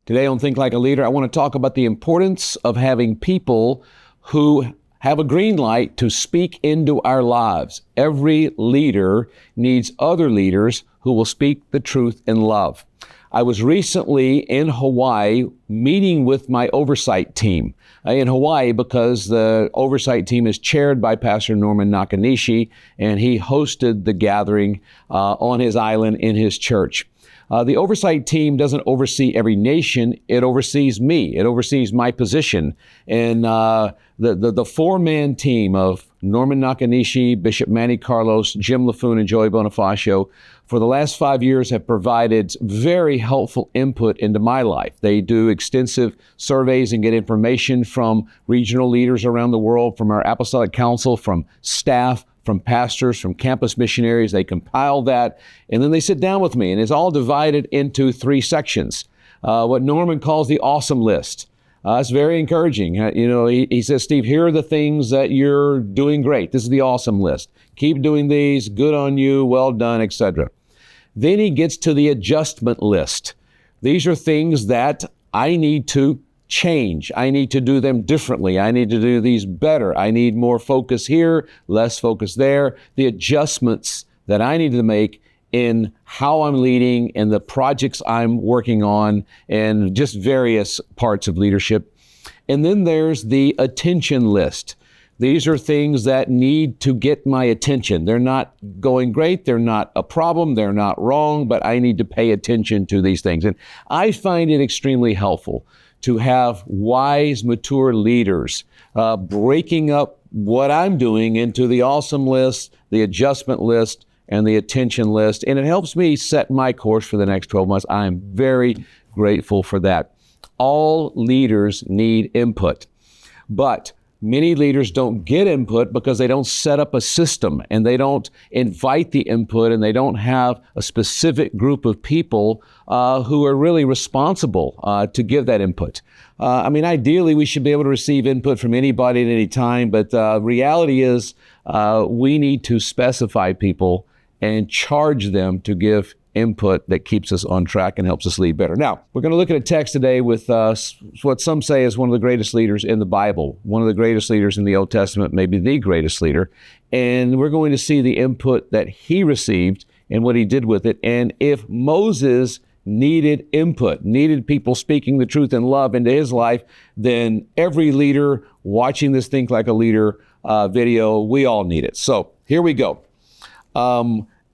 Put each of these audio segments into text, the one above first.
Today on Think Like a Leader, I want to talk about the importance of having people who have a green light to speak into our lives. Every leader needs other leaders who will speak the truth in love. I was recently in Hawaii meeting with my oversight team in Hawaii because the oversight team is chaired by Pastor Norman Nakanishi, and he hosted the gathering on his island in his church. The oversight team doesn't oversee every nation. It oversees me. It oversees my position. And the four-man team of Norman Nakanishi, Bishop Manny Carlos, Jim LaFoon, and Joey Bonifacio for the last 5 years have provided very helpful input into my life. They do extensive surveys and get information from regional leaders around the world, from our apostolic council, from staff, from pastors, from campus missionaries. They compile that, and then they sit down with me, and it's all divided into 3 sections. What Norman calls the awesome list. It's very encouraging. He says, Steve, here are the things that you're doing great. This is the awesome list. Keep doing these. Good on you. Well done, etc. Then he gets to the adjustment list. These are things that I need to change. I need to do them differently. I need to do these better. I need more focus here, less focus there. The adjustments that I need to make in how I'm leading and the projects I'm working on and just various parts of leadership. And then there's the attention list. These are things that need to get my attention. They're not going great. They're not a problem. They're not wrong, but I need to pay attention to these things. And I find it extremely helpful to have wise, mature leaders breaking up what I'm doing into the awesome list, the adjustment list, and the attention list. And it helps me set my course for the next 12 months. I am very grateful for that. All leaders need input, but many leaders don't get input because they don't set up a system and they don't invite the input and they don't have a specific group of people who are really responsible to give that input. Ideally, we should be able to receive input from anybody at any time, but reality is we need to specify people and charge them to give input that keeps us on track and helps us lead better. Now, we're going to look at a text today with what some say is one of the greatest leaders in the Bible, one of the greatest leaders in the Old Testament, maybe the greatest leader. And we're going to see the input that he received and what he did with it. And if Moses needed input, needed people speaking the truth in love into his life, then every leader watching this Think Like a Leader video, we all need it. So here we go.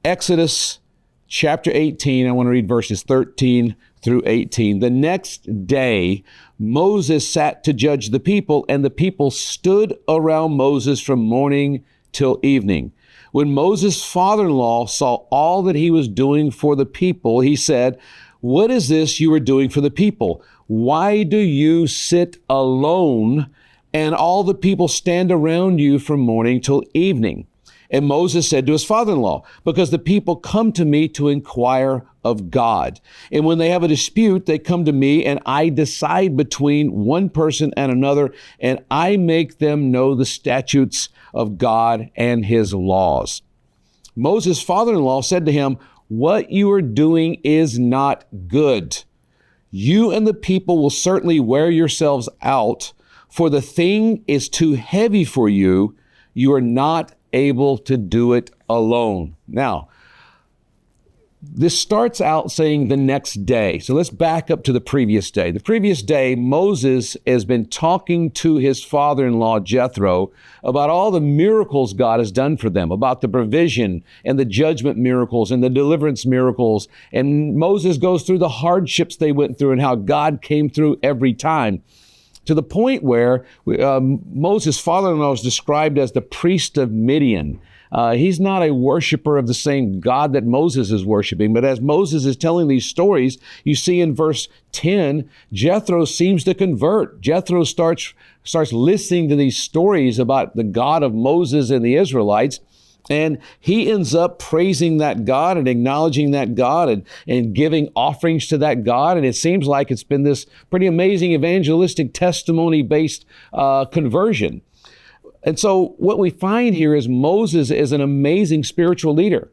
Exodus chapter 18, I want to read verses 13 through 18. The next day, Moses sat to judge the people, and the people stood around Moses from morning till evening. When Moses' father-in-law saw all that he was doing for the people, he said, "What is this you are doing for the people? Why do you sit alone, and all the people stand around you from morning till evening?" And Moses said to his father-in-law, "Because the people come to me to inquire of God. And when they have a dispute, they come to me, and I decide between one person and another, and I make them know the statutes of God and his laws." Moses' father-in-law said to him, "What you are doing is not good. You and the people will certainly wear yourselves out, for the thing is too heavy for you. You are not able to do it alone." Now, this starts out saying the next day. So let's back up to the previous day. The previous day, Moses has been talking to his father-in-law, Jethro, about all the miracles God has done for them, about the provision and the judgment miracles and the deliverance miracles. And Moses goes through the hardships they went through and how God came through every time, to the point where Moses' father-in-law is described as the priest of Midian. He's not a worshiper of the same God that Moses is worshiping, but as Moses is telling these stories, you see in verse 10, Jethro seems to convert. Jethro starts listening to these stories about the God of Moses and the Israelites, and he ends up praising that God and acknowledging that God and giving offerings to that God. And it seems like it's been this pretty amazing evangelistic testimony-based conversion. And so what we find here is Moses is an amazing spiritual leader.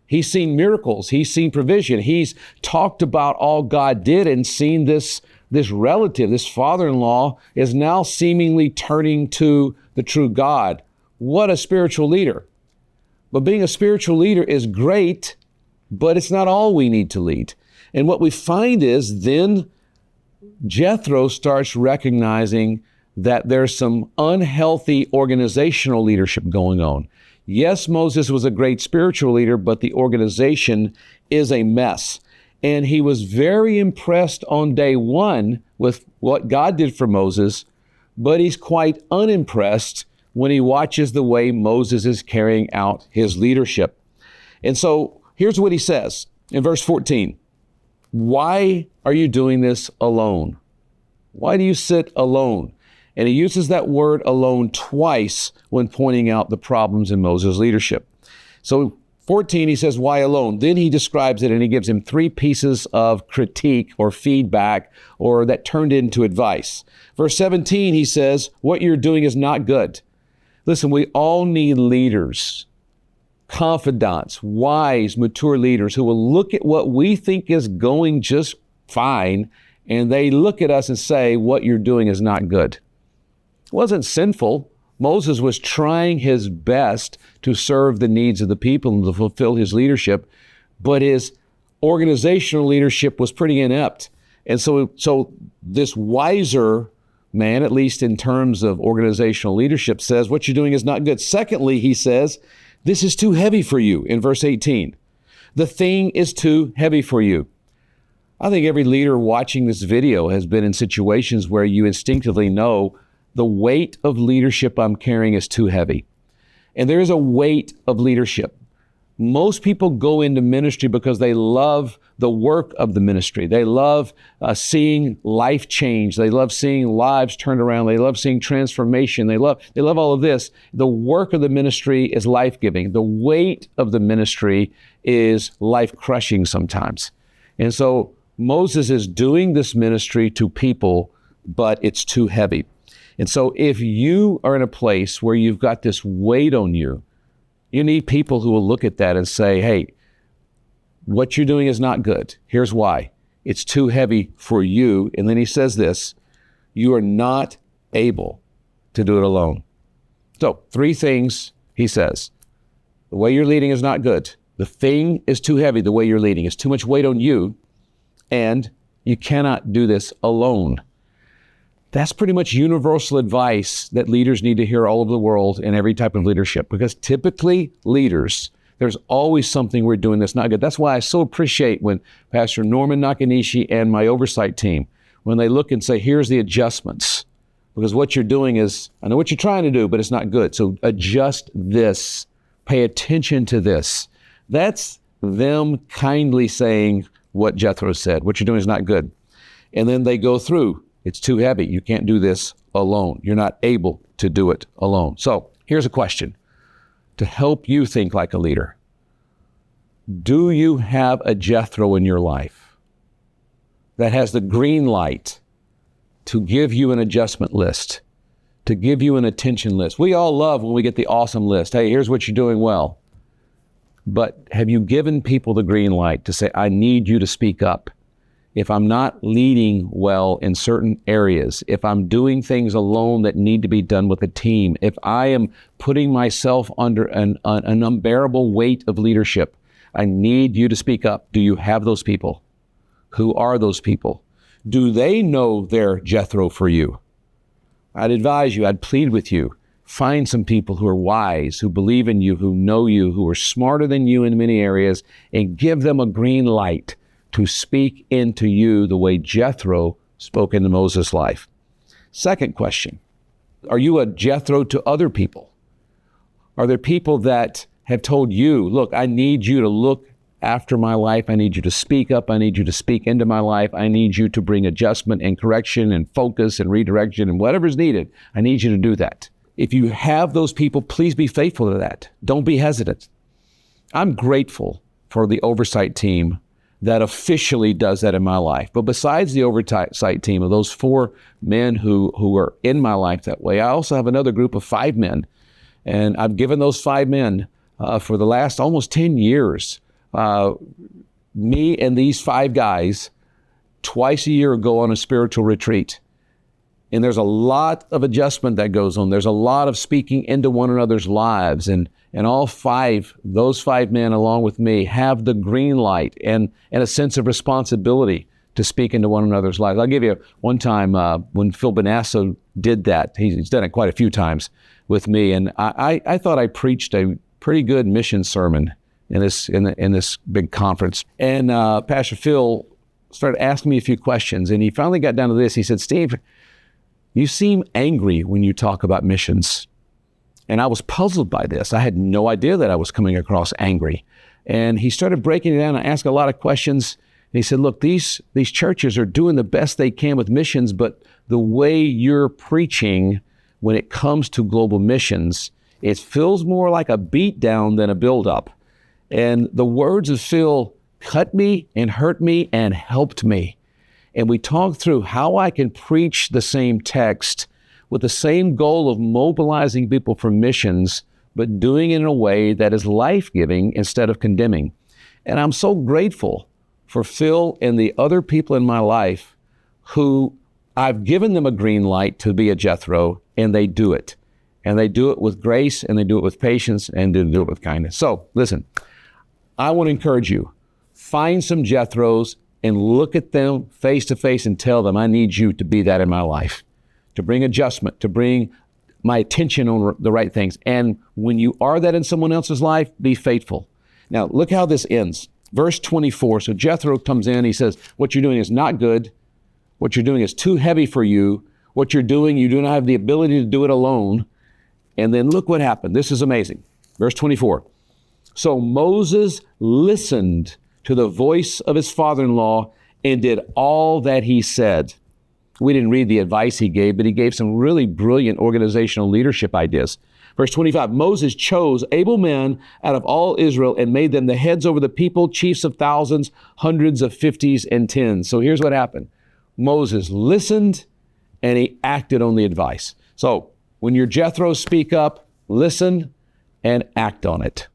He's seen miracles. He's seen provision. He's talked about all God did and seen this this relative, this father-in-law, is now seemingly turning to the true God. What a spiritual leader. But being a spiritual leader is great, but it's not all we need to lead. And what we find is then Jethro starts recognizing that there's some unhealthy organizational leadership going on. Yes, Moses was a great spiritual leader, but the organization is a mess. And he was very impressed on day one with what God did for Moses, but he's quite unimpressed when he watches the way Moses is carrying out his leadership. And so here's what he says in verse 14. Why are you doing this alone? Why do you sit alone? And he uses that word alone twice when pointing out the problems in Moses' leadership. So 14, he says, why alone? Then he describes it and he gives him 3 pieces of critique or feedback or that turned into advice. Verse 17, he says, what you're doing is not good. Listen, we all need leaders, confidants, wise, mature leaders who will look at what we think is going just fine, and they look at us and say, what you're doing is not good. It wasn't sinful. Moses was trying his best to serve the needs of the people and to fulfill his leadership, but his organizational leadership was pretty inept. And so this wiser man, at least in terms of organizational leadership, says what you're doing is not good. Secondly, he says, this is too heavy for you in verse 18. The thing is too heavy for you. I think every leader watching this video has been in situations where you instinctively know the weight of leadership I'm carrying is too heavy. And there is a weight of leadership. Most people go into ministry because they love the work of the ministry. They love seeing life change. They love seeing lives turned around. They love seeing transformation. They love all of this. The work of the ministry is life-giving. The weight of the ministry is life-crushing sometimes. And so Moses is doing this ministry to people, but it's too heavy. And so if you are in a place where you've got this weight on you, you need people who will look at that and say, hey, what you're doing is not good. Here's why. It's too heavy for you. And then he says this, you are not able to do it alone. So 3 things he says. The way you're leading is not good. The thing is too heavy, the way you're leading. It's too much weight on you, and you cannot do this alone. That's pretty much universal advice that leaders need to hear all over the world in every type of leadership, because typically leaders, there's always something we're doing that's not good. That's why I so appreciate when Pastor Norman Nakanishi and my oversight team, when they look and say, here's the adjustments, because what you're doing is, I know what you're trying to do, but it's not good. So adjust this, pay attention to this. That's them kindly saying what Jethro said, what you're doing is not good. And then they go through, it's too heavy. You can't do this alone. You're not able to do it alone. So here's a question to help you think like a leader. Do you have a Jethro in your life that has the green light to give you an adjustment list, to give you an attention list? We all love when we get the awesome list. Hey, here's what you're doing well. But have you given people the green light to say, I need you to speak up? If I'm not leading well in certain areas, if I'm doing things alone that need to be done with a team, if I am putting myself under an unbearable weight of leadership, I need you to speak up. Do you have those people? Who are those people? Do they know their Jethro for you? I'd advise you, I'd plead with you, find some people who are wise, who believe in you, who know you, who are smarter than you in many areas, and give them a green light to speak into you the way Jethro spoke into Moses' life. Second question, are you a Jethro to other people? Are there people that have told you, look, I need you to look after my life. I need you to speak up. I need you to speak into my life. I need you to bring adjustment and correction and focus and redirection and whatever's needed. I need you to do that. If you have those people, please be faithful to that. Don't be hesitant. I'm grateful for the oversight team that officially does that in my life. But besides the oversight team of those 4 men who are in my life that way, I also have another group of 5 men. And I've given those 5 men for the last almost 10 years, me and these 5 guys twice a year go on a spiritual retreat. And there's a lot of adjustment that goes on. There's a lot of speaking into one another's lives. And all those five men along with me have the green light and a sense of responsibility to speak into one another's lives. I'll give you one time when Phil Bonasso did that. He's done it quite a few times with me. And I thought I preached a pretty good mission sermon in this big conference. And Pastor Phil started asking me a few questions. And he finally got down to this. He said, Steve, you seem angry when you talk about missions. And I was puzzled by this. I had no idea that I was coming across angry. And he started breaking it down and asked a lot of questions. And he said, look, these churches are doing the best they can with missions, but the way you're preaching when it comes to global missions, it feels more like a beat down than a build up. And the words of Phil cut me and hurt me and helped me. And we talked through how I can preach the same text with the same goal of mobilizing people for missions, but doing it in a way that is life-giving instead of condemning. And I'm so grateful for Phil and the other people in my life who I've given them a green light to be a Jethro, and they do it. And they do it with grace, and they do it with patience, and they do it with kindness. So listen, I want to encourage you, find some Jethros and look at them face to face and tell them, I need you to be that in my life, to bring adjustment, to bring my attention on the right things. And when you are that in someone else's life, be faithful. Now, look how this ends. Verse 24, so Jethro comes in, he says, what you're doing is not good. What you're doing is too heavy for you. What you're doing, you do not have the ability to do it alone. And then look what happened. This is amazing. Verse 24. So Moses listened to the voice of his father-in-law and did all that he said. We didn't read the advice he gave, but he gave some really brilliant organizational leadership ideas. Verse 25, Moses chose able men out of all Israel and made them the heads over the people, chiefs of thousands, hundreds of fifties, and tens. So here's what happened. Moses listened and he acted on the advice. So when your Jethros speak up, listen and act on it.